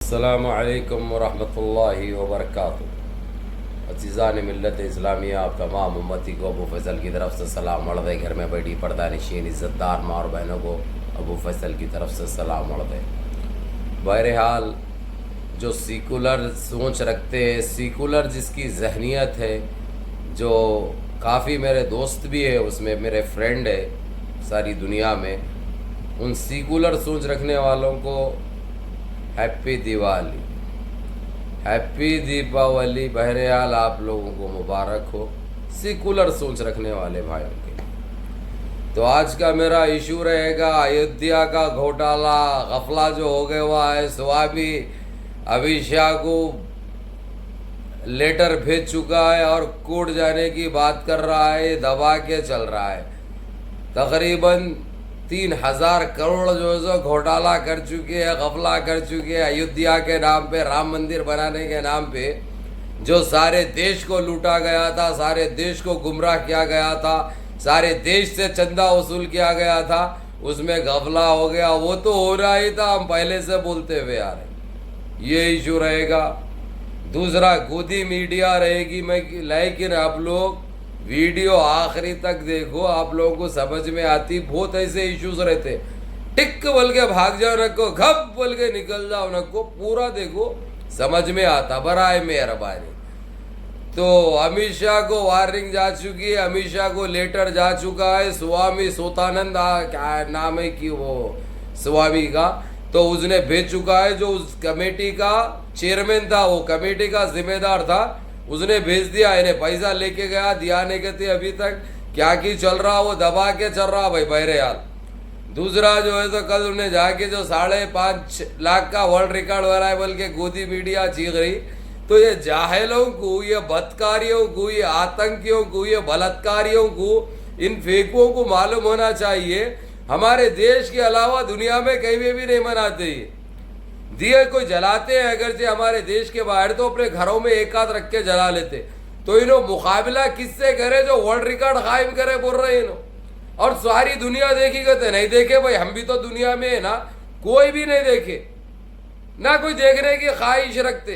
अस्सलामु अलैकुम वरहमतुल्लाहि वबरकातुहू। अज़ीज़ान मिल्लत इस्लामिया, आप तमाम उम्मती को अबू फैसल की तरफ से सलाम। मर्द घर में बैठी पर्दा नशीन इज़्ज़तदार माँ और बहनों को अबू फैसल की तरफ से सलाम। मर्द बहरहाल जो सीकुलर सोच रखते हैं, सीकुलर जिसकी जहनीत है, जो काफ़ी मेरे दोस्त भी है, उसमें मेरे फ्रेंड है सारी दुनिया में, उन सीकुलर सोच रखने वालों को हैप्पी दिवाली, हैप्पी दीपावली। बहरहाल आप लोगों को मुबारक हो, सीकुलर सोच रखने वाले भाइयों के। तो आज का मेरा इशू रहेगा अयोध्या का घोटाला, गफला जो हो गया हुआ है। स्वामी अमित शाह को लेटर भेज चुका है और कोर्ट जाने की बात कर रहा है, दबा के चल रहा है। तकरीबन 3000 करोड़ जो है सो घोटाला कर चुके हैं, गफला कर चुके हैं अयोध्या के नाम पे, राम मंदिर बनाने के नाम पे। जो सारे देश को लूटा गया था, सारे देश को गुमराह किया गया था, सारे देश से चंदा वसूल किया गया था, उसमें गफला हो गया। वो तो हो रहा ही था, हम पहले से बोलते हुए आ रहे। ये इशू रहेगा। दूसरा गोदी मीडिया रहेगी। लेकिन आप लोग वीडियो आखिरी तक देखो, आप लोगों को समझ में आती। बहुत ऐसे इश्यूज रहते, टिक बोल के भाग जाओ नको, घप बोल के निकल जाओ नको, पूरा देखो समझ में आता। बराए मेहरबानी। तो अमित शाह को वार्निंग जा चुकी है, अमित शाह को लेटर जा चुका है। स्वामी सोतानंद क्या नाम है कि वो स्वामी का, तो उसने भेज चुका है। जो उस कमेटी का चेयरमैन था, वो कमेटी का जिम्मेदार था, उसने भेज दिया। इन्हें पैसा लेके गया, दिया नहीं कहते अभी तक क्या की चल रहा, वो दबा के चल रहा भाई बहरहाल। दूसरा जो है तो कल उन्हें जाके जो 5.5 लाख का वर्ल्ड रिकॉर्ड हो रहा है बोल के गोदी मीडिया चीख रही। तो ये जाहिलों को, ये बदकारियों को, ये आतंकियों को, ये बलात्कारियों को, इन फेकुओं को मालूम होना चाहिए हमारे देश के अलावा दुनिया में कहीं भी नहीं मनाते। दिए कोई जलाते हैं अगर से हमारे देश के बाहर, तो अपने घरों में एक हाथ रख के जला लेते। तो इन्हों मुकाबला किससे करे जो वर्ल्ड रिकॉर्ड कायम करे बोल रहे हैं इन्हों। और सारी दुनिया देखी कहते नहीं देखे भाई, हम भी तो दुनिया में है ना, कोई भी नहीं देखे ना, कोई देखने की ख्वाहिश रखते।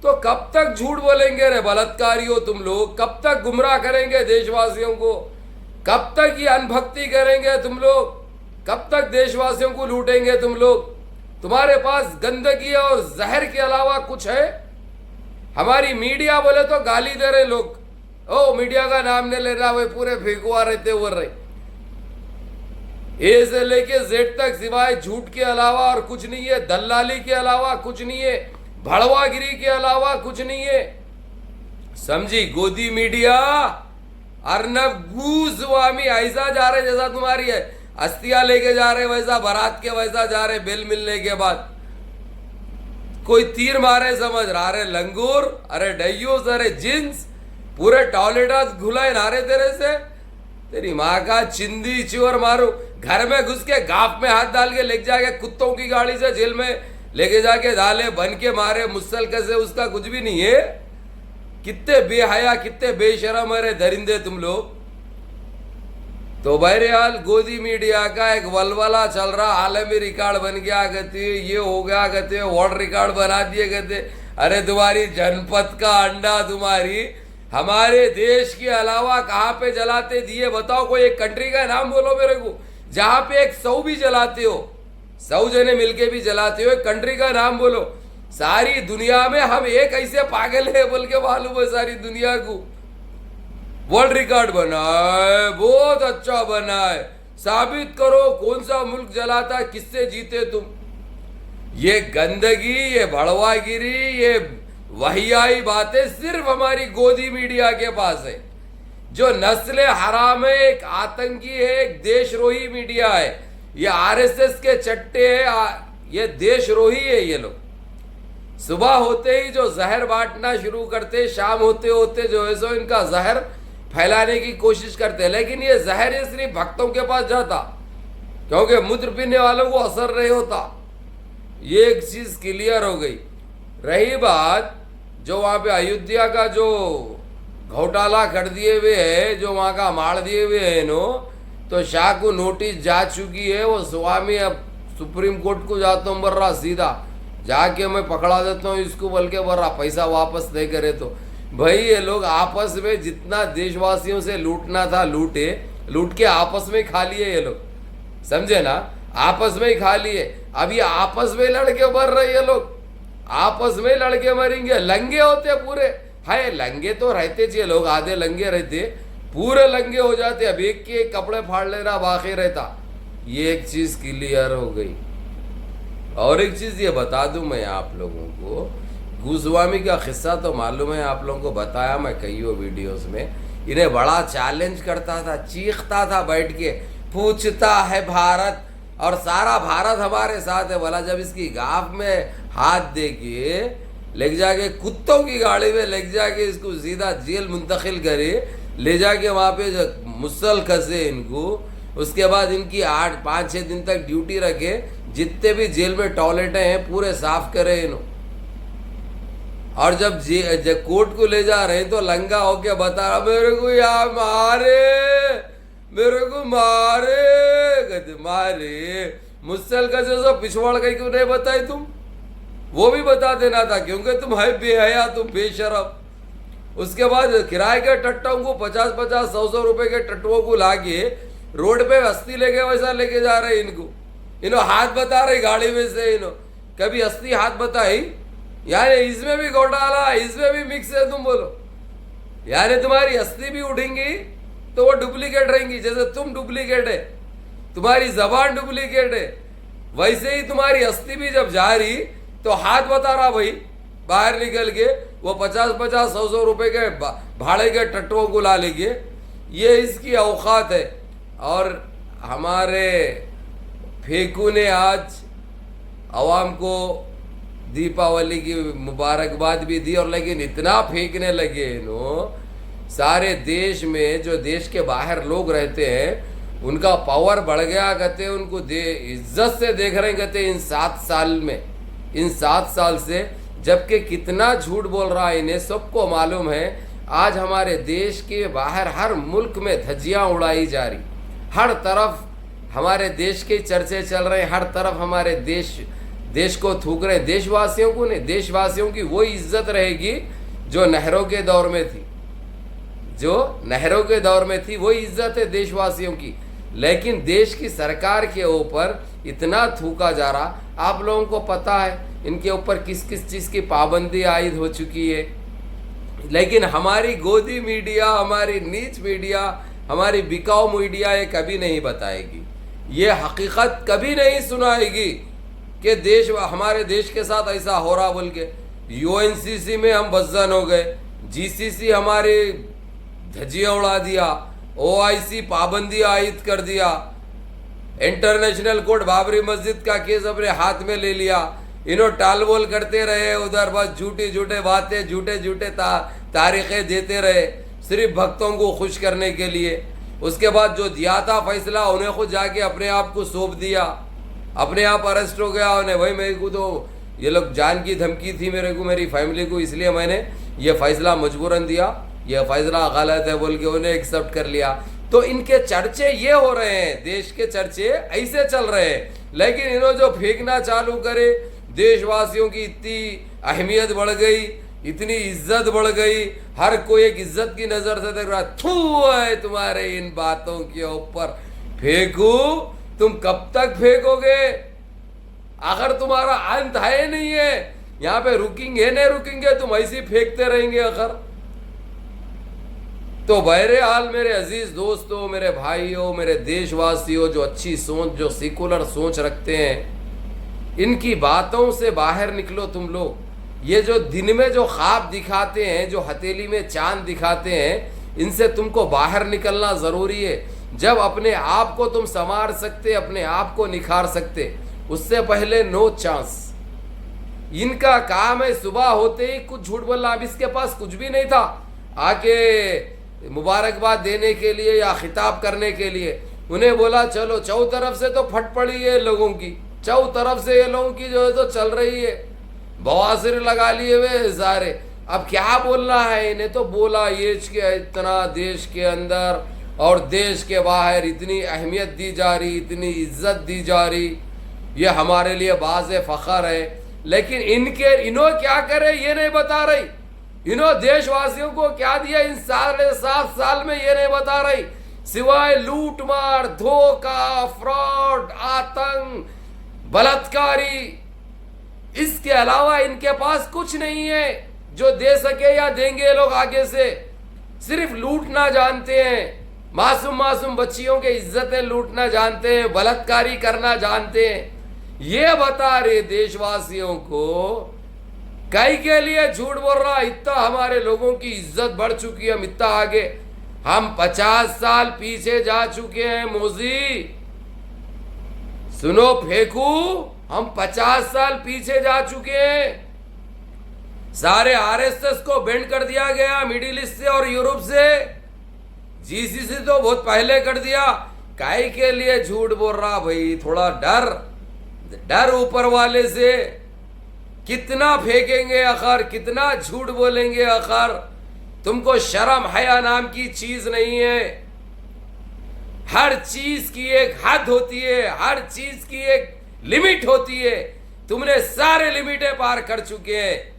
तो कब तक झूठ बोलेंगे रे बलात्कारियों तुम लोग? कब तक गुमराह करेंगे देशवासियों को? कब तक ये अनभक्ति करेंगे तुम लोग? कब तक देशवासियों को लूटेंगे तुम लोग? तुम्हारे पास गंदगी और जहर के अलावा कुछ है? हमारी मीडिया बोले तो गाली दे रहे लोग, ओ मीडिया का नाम नहीं लेना, वे पूरे फेंकुआ रहते बोल रहे। ए से लेके जेड तक सिवाय झूठ के अलावा और कुछ नहीं है, दलाली के अलावा कुछ नहीं है, भड़वागिरी के अलावा कुछ नहीं है। समझी? गोदी मीडिया अर्नब स्वामी ऐसा जा रहे जैसा तुम्हारी है अस्थियां लेके जा रहे, वैसा बारात के वैसा जा रहे। बेल मिलने के बाद कोई तीर मारे समझ रहा, अरे लंगूर, अरे डयूस, अरे जिन्स, पूरे टॉयलेट घुलाए नारे तेरे से। तेरी माँ का चिंदी चोर मारू, घर में घुस के गाफ में हाथ डाल के लेके जाके कुत्तों की गाड़ी से जेल में लेके जाके डाले, बन के मारे मुसल कैसे, उसका कुछ भी नहीं है। कितने बेहया, कितने बेशरम है रे दरिंदे तुम लोग। तो बहरहाल गोदी मीडिया का एक वलवला चल रहा, आलमी रिकॉर्ड बन गया कहते, ये हो गया कहते, वर्ल्ड रिकॉर्ड बना दिए कहते। अरे तुम्हारी जनपद का अंडा तुम्हारी हमारे देश के अलावा कहाँ पे जलाते दिए बताओ? कोई एक कंट्री का नाम बोलो मेरे को जहां पे एक 100 भी जलाते हो, 100 जने मिलके भी जलाते हो। एक कंट्री का नाम बोलो। सारी दुनिया में हम एक ऐसे पागल है बोल के मालूम है सारी दुनिया को। वर्ल्ड रिकॉर्ड बना है, बहुत अच्छा बना है। साबित करो कौन सा मुल्क जलाता, किससे जीते तुम? ये गंदगी, ये भड़वागिरी, ये वहियाई बातें सिर्फ हमारी गोदी मीडिया के पास है। जो नस्ले हराम है, एक आतंकी है, एक देशरोही मीडिया है। ये आरएसएस के चट्टे है, ये देशरोही है। ये लोग सुबह होते ही जो जहर बांटना शुरू करते, शाम होते होते जो है सो इनका जहर फैलाने की कोशिश करते। लेकिन ये जहर ये सिर्फ भक्तों के पास जाता, क्योंकि मूत्र पीने वालों को असर नहीं होता। ये एक चीज क्लियर हो गई। रही बात जो वहां पे अयोध्या का जो घोटाला कर दिए हुए है, जो वहां का मार दिए हुए है नो, तो शाह को नोटिस जा चुकी है। वो स्वामी अब सुप्रीम कोर्ट को जाता हूँ बर्रा सीधा, जाके मैं पकड़ा देता हूँ इसको, बोल के बोल रहा पैसा वापस नहीं करे तो। भाई ये लोग आपस में जितना देशवासियों से लूटना था लूटे, लूट के आपस में खा लिए ये लोग, समझे ना, आपस में ही खा लिए। अब ये आपस में लड़के मर रहे ये लोग, आपस में लड़के मरेंगे, लंगे होते पूरे। हाय लंगे तो रहते चाहिए लोग, आधे लंगे रहते, पूरे लंगे हो जाते। अब एक के कपड़े फाड़ लेना बाकी रहता। ये एक चीज क्लियर हो गई। और एक चीज ये बता दूं मैं आप लोगों को, गोस्वामी का किस्सा तो मालूम है, आप लोगों को बताया मैं कई वीडियोस में। इन्हें बड़ा चैलेंज करता था, चीखता था बैठ के, पूछता है भारत और सारा भारत हमारे साथ है। बोला जब इसकी गाफ में हाथ दे के ले जाके कुत्तों की गाड़ी में ले जाके इसको सीधा जेल मुंतकिल करे, ले जाके वहाँ पे जो मुसल कसे इनको, उसके बाद इनकी 8-5-6 दिन तक ड्यूटी रखे, जितने भी जेल में टॉयलेटें हैं पूरे साफ करे इन्हों। और जब कोर्ट को ले जा रहे हैं तो लंगा होके बता रहा मेरे को यहाँ मारे, मेरे को मारे, मारे मुसल कसे सो पिछवाड़ गई क्यों नहीं बताई तुम? वो भी बता देना था, क्योंकि तुम है बेहया, तुम बेशरम। उसके बाद किराए के टट्टों को 50-50, 100-100 रुपए के टट्टुओं को लाके रोड पे अस्थि लेके वैसा लेके जा रहे इनको। इन्हों हाथ बता रहे गाड़ी में से, इन्हों कभी अस्थि हाथ बताई? यानी इसमें भी घोटाला, इसमें भी मिक्स है, तुम बोलो। यानी तुम्हारी अस्थि भी उठेंगी तो वो डुप्लीकेट रहेंगी, जैसे तुम डुप्लीकेट है, तुम्हारी जबान डुप्लीकेट है, वैसे ही तुम्हारी अस्थि भी जब जा रही तो हाथ बता रहा भाई बाहर निकल के वो 50-50, 100-100 रुपए के भाड़े के टट्टुओं को ला लेंगे। ये इसकी औकात है। और हमारे फेकू ने आज अवाम को दीपावली की मुबारकबाद भी दी, और लेकिन इतना फेंकने लगे इन्हों, सारे देश में जो देश के बाहर लोग रहते हैं उनका पावर बढ़ गया, कहते उनको इज्जत से देख रहे हैं, कहते इन 7 साल में, इन 7 साल से। जबकि कितना झूठ बोल रहा है, इन्हें सबको मालूम है। आज हमारे देश के बाहर हर मुल्क में धज्जियां उड़ाई जा रही, हर तरफ हमारे देश के चर्चे चल रहे हैं, हर तरफ हमारे देश को थूक रहे हैं। देशवासियों को नहीं, देशवासियों की वो इज्जत रहेगी जो नहरों के दौर में थी, जो नहरों के दौर में थी, वो इज्जत है देशवासियों की। लेकिन देश की सरकार के ऊपर इतना थूका जा रहा। आप लोगों को पता है इनके ऊपर किस किस चीज़ की पाबंदी आयद हो चुकी है, लेकिन हमारी गोदी मीडिया, हमारी नीच मीडिया, हमारी बिकाऊ मीडिया ये कभी नहीं बताएगी, ये हकीकत कभी नहीं सुनाएगी कि देश, हमारे देश के साथ ऐसा हो रहा बोल के। UNCC में हम बज़न हो गए, GCC हमारी धज्जियाँ उड़ा दिया, OIC पाबंदी आयद कर दिया, इंटरनेशनल कोर्ट बाबरी मस्जिद का केस अपने हाथ में ले लिया। इन्हों टालबोल करते रहे उधर, बस झूठी झूठे बातें, झूठे झूठे तारीखें देते रहे सिर्फ भक्तों को खुश करने के लिए। उसके बाद जो दिया था फैसला, उन्हें खुद जाके अपने आप को सौंप दिया, अपने आप अरेस्ट हो गया उन्हें। भाई मेरे को तो ये लोग जान की धमकी थी मेरे को, मेरी फैमिली को, इसलिए मैंने ये फैसला मजबूरन दिया, यह फैसला गलत है बोल के उन्हें एक्सेप्ट कर लिया। तो इनके चर्चे ये हो रहे हैं, देश के चर्चे ऐसे चल रहे हैं। लेकिन इन्होंने जो फेंकना चालू करे, देशवासियों की इतनी अहमियत बढ़ गई, इतनी इज्जत बढ़ गई, हर कोई एक इज्जत की नजर से देख रहा, थू है तुम्हारे इन बातों के ऊपर। फेंकू, तुम कब तक फेंकोगे? अगर तुम्हारा अंत है नहीं है, यहाँ पे रुकेंगे नहीं रुकेंगे, तुम ऐसे फेंकते रहेंगे अगर। तो बहरहाल मेरे अजीज दोस्तों, मेरे भाइयों, मेरे देशवासियों, जो अच्छी सोच, जो सेकुलर सोच रखते हैं, इनकी बातों से बाहर निकलो तुम लोग। ये जो दिन में जो ख्वाब दिखाते हैं, जो हथेली में चांद दिखाते हैं, इनसे तुमको बाहर निकलना ज़रूरी है। जब अपने आप को तुम संवार सकते, अपने आप को निखार सकते, उससे पहले नो चांस। इनका काम है सुबह होते ही कुछ झूठ बोलना। अब इसके पास कुछ भी नहीं था, आके मुबारकबाद देने के लिए या खिताब करने के लिए। उन्हें बोला चलो, चौ तरफ से तो फट पड़ी है लोगों की, चौ तरफ से ये लोगों की जो है तो चल रही है, बवासीर लगा लिए हुए सारे। अब क्या बोलना है इन्हें? तो बोला ये इतना देश के अंदर और देश के बाहर इतनी अहमियत दी जा रही, इतनी इज्जत दी जा रही, ये हमारे लिए बाज़ फ़ख्र है। लेकिन इन्हों क्या करे ये नहीं बता रही। इन्हों देशवासियों को क्या दिया इन 7.5 साल में ये नहीं बता रही, सिवाय लूट मार, धोखा, फ्रॉड, आतंक, बलात्कारी। इसके अलावा इनके पास कुछ नहीं है जो दे सके या देंगे लोग आगे से। सिर्फ लूटना जानते हैं, मासूम मासूम बच्चियों के इज्जतें लूटना जानते हैं, बलात्कारी करना जानते हैं। ये बता रहे देशवासियों को कई के लिए झूठ बोल रहा। इतना हमारे लोगों की इज्जत बढ़ चुकी है, हम इतना आगे, हम 50 साल पीछे जा चुके हैं। मोदी सुनो फेंकू, हम 50 साल पीछे जा चुके हैं। सारे आरएसएस को बैंड कर दिया गया मिडिल ईस्ट से और यूरोप से, जीसीसी तो बहुत पहले कर दिया। काहे के लिए झूठ बोल रहा भाई? थोड़ा डर ऊपर वाले से। कितना फेंकेंगे आखिर, कितना झूठ बोलेंगे आखिर? तुमको शर्म हया नाम की चीज नहीं है। हर चीज की एक हद होती है, हर चीज की एक लिमिट होती है। तुमने सारे लिमिटें पार कर चुके हैं।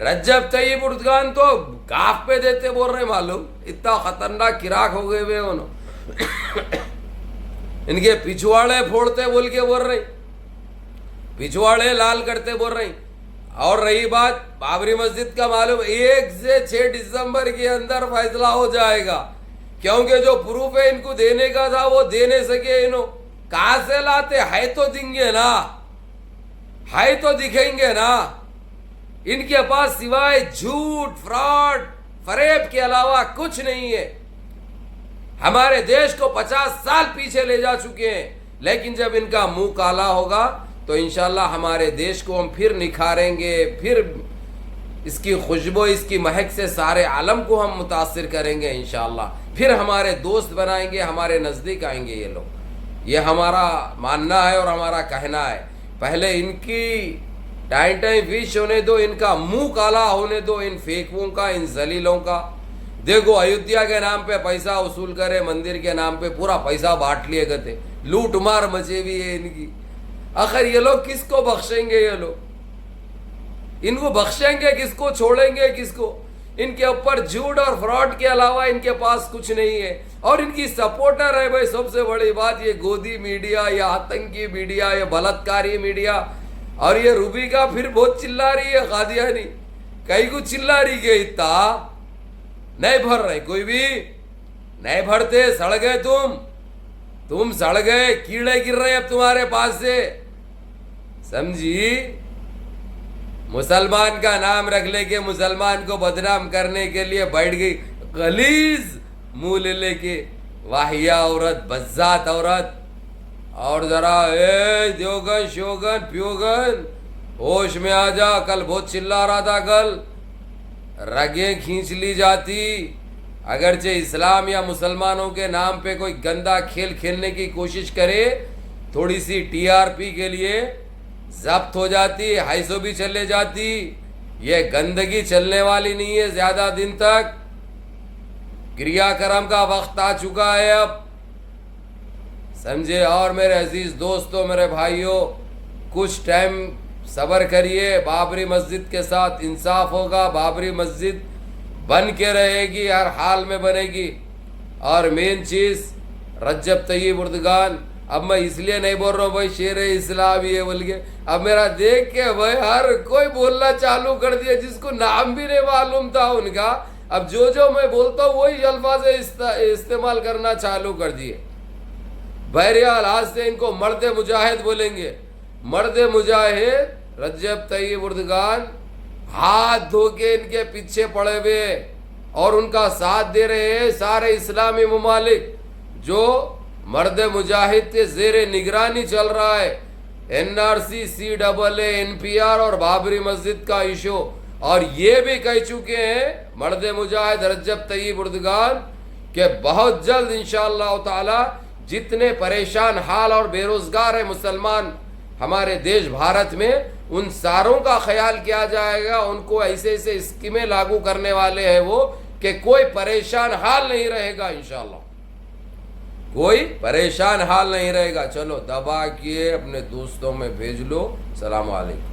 रज्जब तय्यब उर्दगान तो गाफ पे देते बोल रहे, मालूम इतना खतरनाक किराक हो गए वे उन्होंने। इनके पिछवाड़े फोड़ते बोल के बोल रहे, पिछवाड़े लाल करते बोल रही। और रही बात बाबरी मस्जिद का, मालूम 1 से 6 दिसंबर के अंदर फैसला हो जाएगा, क्योंकि जो प्रूफ है इनको देने का था वो दे नहीं सके। इन्हों कहां से लाते? है तो देंगे ना, है तो दिखेंगे ना। इनके पास सिवाय झूठ, फ्रॉड, फरेब के अलावा कुछ नहीं है। हमारे देश को 50 साल पीछे ले जा चुके हैं। लेकिन जब इनका मुंह काला होगा तो इंशाल्लाह हमारे देश को हम फिर निखारेंगे, फिर इसकी खुशबू, इसकी महक से सारे आलम को हम मुतासिर करेंगे इंशाल्लाह। फिर हमारे दोस्त बनाएंगे, हमारे नज़दीक आएंगे ये लोग। ये हमारा मानना है और हमारा कहना है। पहले इनकी टाइम फिश होने दो, इनका मुंह काला होने दो, इन फेंकुओं का, इन जलीलों का। देखो अयोध्या के नाम पे पैसा वसूल करे, मंदिर के नाम पे पूरा पैसा बांट लिए गए, लूट मार मचे हुई है इनकी। आखिर ये लोग किसको बख्शेंगे? ये लोग इनको बख्शेंगे किसको, छोड़ेंगे किसको? इनके ऊपर झूठ और फ्रॉड के अलावा इनके पास कुछ नहीं है। और इनकी सपोर्टर है भाई, सबसे बड़ी बात ये गोदी मीडिया, ये आतंकी मीडिया, ये बलात्कारी मीडिया। और ये रूबी का फिर बहुत चिल्ला रही है कादियानी, कई को चिल्ला रही है। इतना नहीं भर रहे, कोई भी नहीं भरते। सड़ गए तुम सड़ गए, कीड़े गिर रहे अब तुम्हारे पास से, समझी? मुसलमान का नाम रख लेके मुसलमान को बदनाम करने के लिए बैठ गई गलीज मुंह ले लेके, वाहिया औरत, बज्जात औरत। और जरा ए देवगन, शोगन, प्योगन, होश में आ जा। कल बहुत चिल्ला रहा था, कल रगें खींच ली जाती। अगरचे इस्लाम या मुसलमानों के नाम पे कोई गंदा खेल खेलने की कोशिश करे, थोड़ी सी टीआरपी के लिए जब्त हो जाती, हाइसो भी चले जाती। ये गंदगी चलने वाली नहीं है ज्यादा दिन तक। क्रियाक्रम का वक्त आ चुका है अब, समझे? और मेरे अजीज दोस्तों, मेरे भाइयों, कुछ टाइम सब्र करिए। बाबरी मस्जिद के साथ इंसाफ होगा। बाबरी मस्जिद बन के रहेगी, हर हाल में बनेगी। और मेन चीज रज्जब तय्यब उर्दगान, अब मैं इसलिए नहीं बोल रहा हूँ भाई शेर इस्लाम ये बोल के, अब मेरा देख के भाई हर कोई बोलना चालू कर दिया जिसको नाम भी नहीं मालूम था उनका। अब जो मैं बोलता हूँ वही अल्फाज इस्तेमाल करना चालू कर दिए। बहरहाल आज से इनको मर्द मुजाहिद बोलेंगे। मर्द मुजाहिद रज्जब तय्यब उर्दगान हाथ धो के इनके पीछे पड़े हुए और उनका साथ दे रहे हैं सारे इस्लामी ममालिक। जो मर्द मुजाहिद के ज़ेरे निगरानी चल रहा है, एनआरसी, CAA, NPR और बाबरी मस्जिद का इशू। और ये भी कह चुके हैं मर्द मुजाहिद रज्जब तय्यब उर्दगान के बहुत जल्द इंशाअल्लाह ताला जितने परेशान हाल और बेरोजगार है मुसलमान हमारे देश भारत में, उन सारों का ख्याल किया जाएगा। उनको ऐसे ऐसे स्कीमें लागू करने वाले हैं वो कि कोई परेशान हाल नहीं रहेगा इंशाअल्लाह, कोई परेशान हाल नहीं रहेगा। चलो दबा किए अपने दोस्तों में भेज लो। सलाम वालेकुम।